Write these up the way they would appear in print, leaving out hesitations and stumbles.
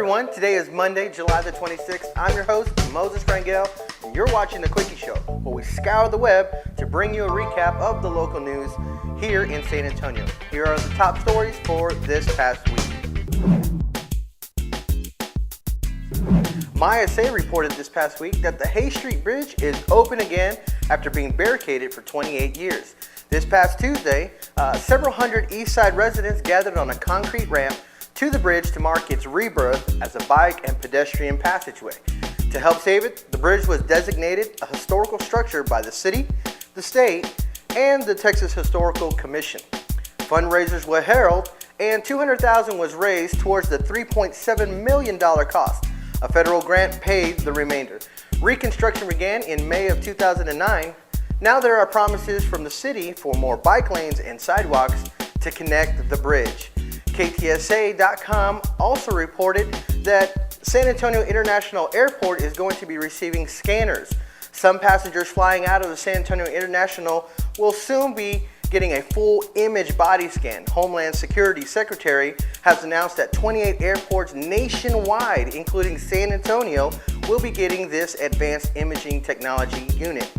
everyone, today is Monday, July the 26th. I'm your host, Moses Frangel, and you're watching The Quickie Show, where we scour the web to bring you a recap of the local news here in San Antonio. Here are the top stories for this past week. MySA reported this past week that the Street Bridge is open again after being barricaded for 28 years. This past Tuesday, several hundred East Side residents gathered on a concrete ramp to the bridge to mark its rebirth as a bike and pedestrian passageway. To help save it, the bridge was designated a historical structure by the city, the state, and the Texas Historical Commission. Fundraisers were held, and $200,000 was raised towards the $3.7 million cost. A federal grant paid the remainder. Reconstruction began in May of 2009. Now there are promises from the city for more bike lanes and sidewalks to connect the bridge. KTSA.com also reported that San Antonio International Airport is going to be receiving scanners. Some passengers flying out of the San Antonio International will soon be getting a full image body scan. Homeland Security Secretary has announced that 28 airports nationwide, including San Antonio, will be getting this advanced imaging technology unit.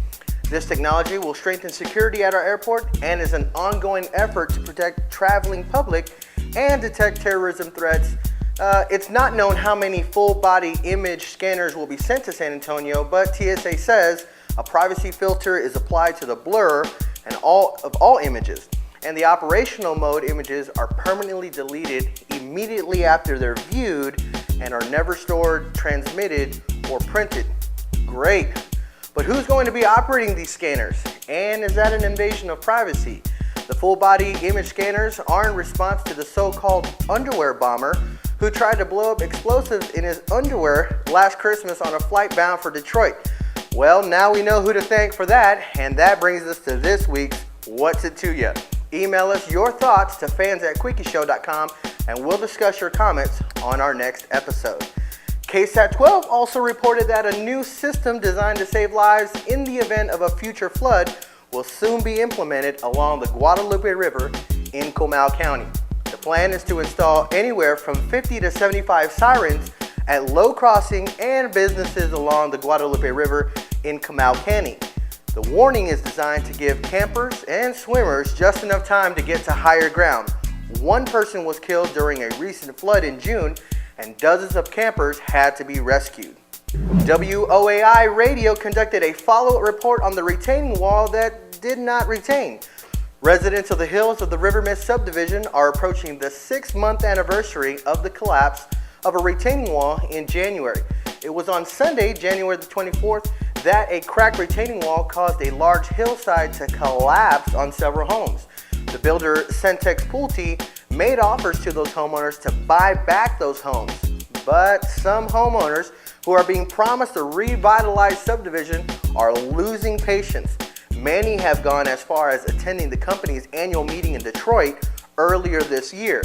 This technology will strengthen security at our airport and is an ongoing effort to protect traveling public and detect terrorism threats. It's not known how many full-body image scanners will be sent to San Antonio, but TSA says a privacy filter is applied to the blur and all images, and the operational mode images are permanently deleted immediately after they're viewed and are never stored, transmitted, or printed. Great. But who's going to be operating these scanners? And is that an invasion of privacy? The full-body image scanners are in response to the so-called underwear bomber who tried to blow up explosives in his underwear last Christmas on a flight bound for Detroit. Well, now we know who to thank for that, and that brings us to this week's What's It To Ya? Email us your thoughts to fans@quickieshow.com, and we'll discuss your comments on our next episode. KSAT 12 also reported that a new system designed to save lives in the event of a future flood will soon be implemented along the Guadalupe River in Comal County. The plan is to install anywhere from 50 to 75 sirens at low crossing and businesses along the Guadalupe River in Comal County. The warning is designed to give campers and swimmers just enough time to get to higher ground. One person was killed during a recent flood in June, and dozens of campers had to be rescued. WOAI Radio conducted a follow-up report on the retaining wall that did not retain. Residents of the hills of the Rivermist subdivision are approaching the 6-month anniversary of the collapse of a retaining wall in January. It was on Sunday, January the 24th, that a cracked retaining wall caused a large hillside to collapse on several homes. The builder Centex Pulte made offers to those homeowners to buy back those homes, but some homeowners who are being promised a revitalized subdivision are losing patience. Many have gone as far as attending the company's annual meeting in Detroit earlier this year.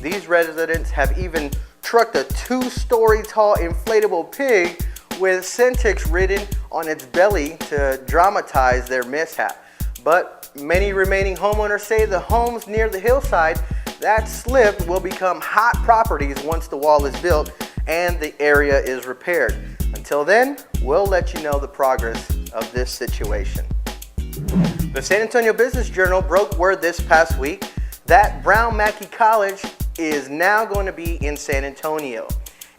These residents have even trucked a 2-story tall inflatable pig with Centex written on its belly to dramatize their mishap. But many remaining homeowners say the homes near the hillside that slipped will become hot properties once the wall is built and the area is repaired. Until then, we'll let you know the progress of this situation. The San Antonio Business Journal broke word this past week that Mackie College is now going to be in San Antonio.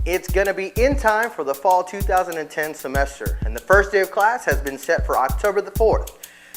It's going to be in time for the fall 2010 semester, and the first day of class has been set for October the 4th.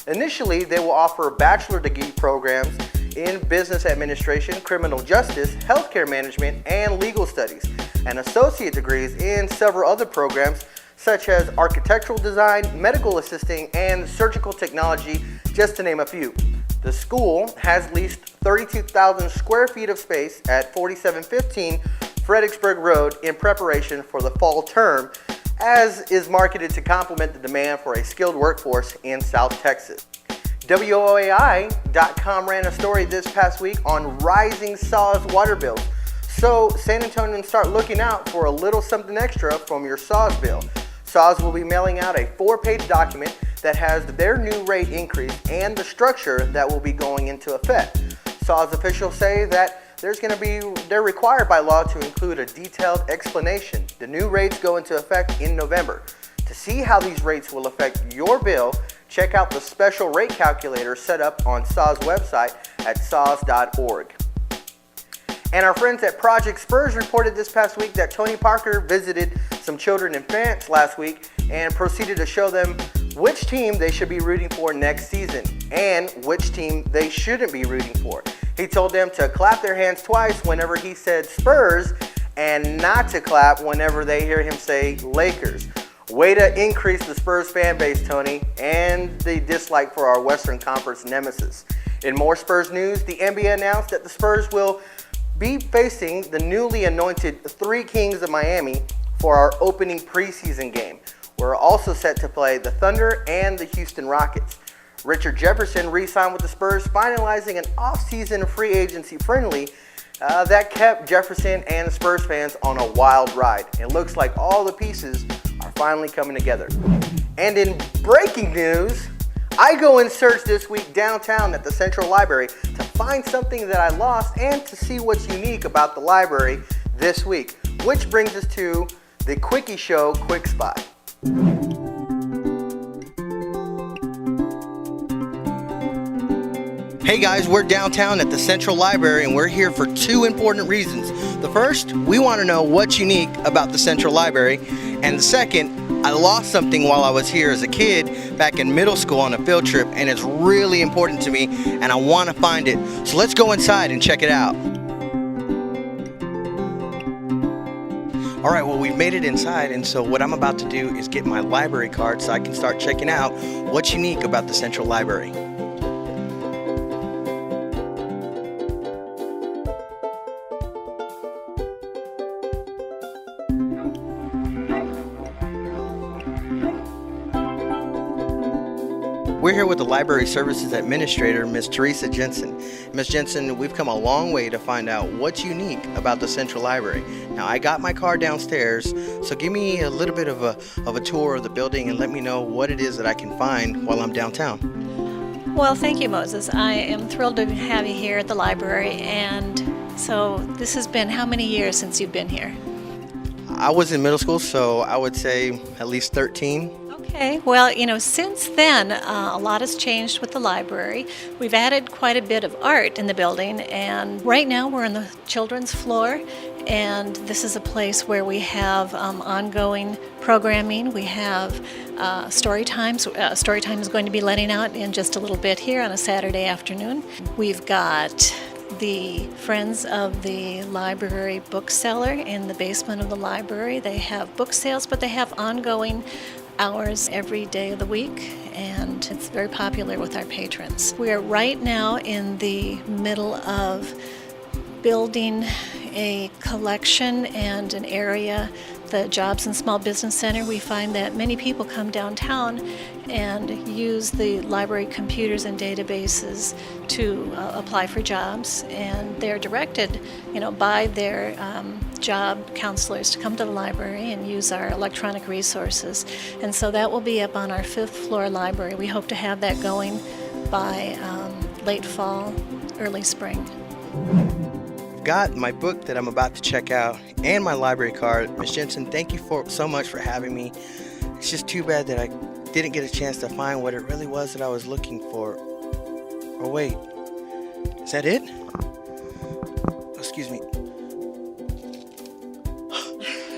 Initially, they will offer bachelor degree programs in business administration, criminal justice, healthcare management, and legal studies, and associate degrees in several other programs such as architectural design, medical assisting, and surgical technology, just to name a few. The school has leased 32,000 square feet of space at 4715 Fredericksburg Road in preparation for the fall term, as is marketed to complement the demand for a skilled workforce in South Texas. WOAI.com ran a story this past week on rising SAWS water bills. So San Antonians start looking out for a little something extra from your SAWS bill. SAWS will be mailing out a 4-page document that has their new rate increase and the structure that will be going into effect. SAWS officials say that they're required by law to include a detailed explanation. The new rates go into effect in November. To see how these rates will affect your bill, check out the special rate calculator set up on SAW's website at saws.org. And our friends at Project Spurs reported this past week that Tony Parker visited some children in France last week and proceeded to show them which team they should be rooting for next season and which team they shouldn't be rooting for. He told them to clap their hands twice whenever he said Spurs and not to clap whenever they hear him say Lakers. Way to increase the Spurs fan base, Tony, and the dislike for our Western Conference nemesis. In more Spurs news, the NBA announced that the Spurs will be facing the newly anointed Three Kings of Miami for our opening preseason game. We're also set to play the Thunder and the Houston Rockets. Richard Jefferson re-signed with the Spurs, finalizing an off-season free agency friendly that kept Jefferson and the Spurs fans on a wild ride. It looks like all the pieces are finally coming together. And in breaking news, I go and search this week downtown at the Central Library to find something that I lost and to see what's unique about the library this week, which brings us to the Quickie Show Quick Spot. Hey guys, we're downtown at the Central Library and we're here for two important reasons. The first, we want to know what's unique about the Central Library, and the second, I lost something while I was here as a kid back in middle school on a field trip, and it's really important to me and I want to find it. So let's go inside and check it out. All right, well, we've made it inside, and so what I'm about to do is get my library card so I can start checking out what's unique about the Central Library. We're here with the Library Services Administrator, Ms. Teresa Jensen. Ms. Jensen, we've come a long way to find out what's unique about the Central Library. Now, I got my car downstairs, so give me a little bit of a tour of the building and let me know what it is that I can find while I'm downtown. Well, thank you, Moses. I am thrilled to have you here at the library. And so this has been how many years since you've been here? I was in middle school, so I would say at least 13. Okay, well, since then, a lot has changed with the library. We've added quite a bit of art in the building, and right now we're on the children's floor, and this is a place where we have ongoing programming. We have story times. Story time is going to be letting out in just a little bit here on a Saturday afternoon. We've got the Friends of the Library bookseller in the basement of the library. They have book sales, but they have ongoing hours every day of the week, and it's very popular with our patrons. We are right now in the middle of building a collection and an area, the Jobs and Small Business Center. We find that many people come downtown and use the library computers and databases to apply for jobs, and they're directed, by their job counselors to come to the library and use our electronic resources. And so that will be up on our 5th floor library. We hope to have that going by late fall, early spring. I've got my book that I'm about to check out and my library card. Ms. Jensen, thank you so much for having me. It's just too bad that I didn't get a chance to find what it really was that I was looking for. Oh wait, is that it? Excuse me.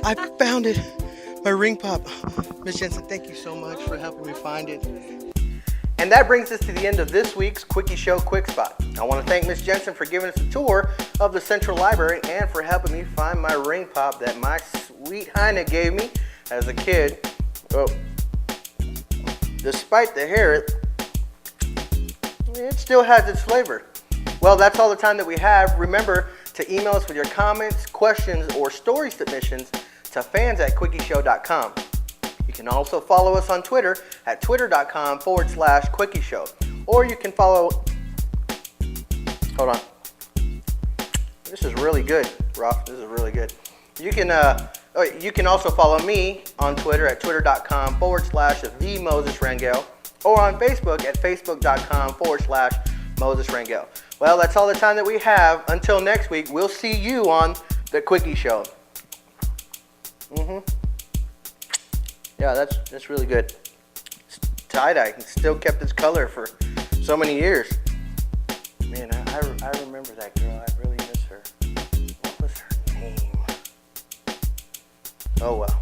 I found it! My ring pop. Ms. Jensen, thank you so much for helping me find it. And that brings us to the end of this week's Quickie Show Quick Spot. I want to thank Ms. Jensen for giving us a tour of the Central Library and for helping me find my ring pop that my sweet Heine gave me as a kid. Oh, despite the hair, it still has its flavor. Well, that's all the time that we have. Remember to email us with your comments, questions, or story submissions to fans@quickieshow.com. You can also follow us on Twitter at twitter.com/quickieshow. Or you can follow... Hold on. This is really good, Rob. This is really good. You can also follow me on Twitter at twitter.com/TheMosesRangel or on Facebook at facebook.com/MosesRangel. Moses Rangel. Well, that's all the time that we have. Until next week, we'll see you on the Quickie Show. Yeah, that's really good. Tie-dye still kept its color for so many years. Man, I remember that girl. I really miss her. What was her name? Oh well.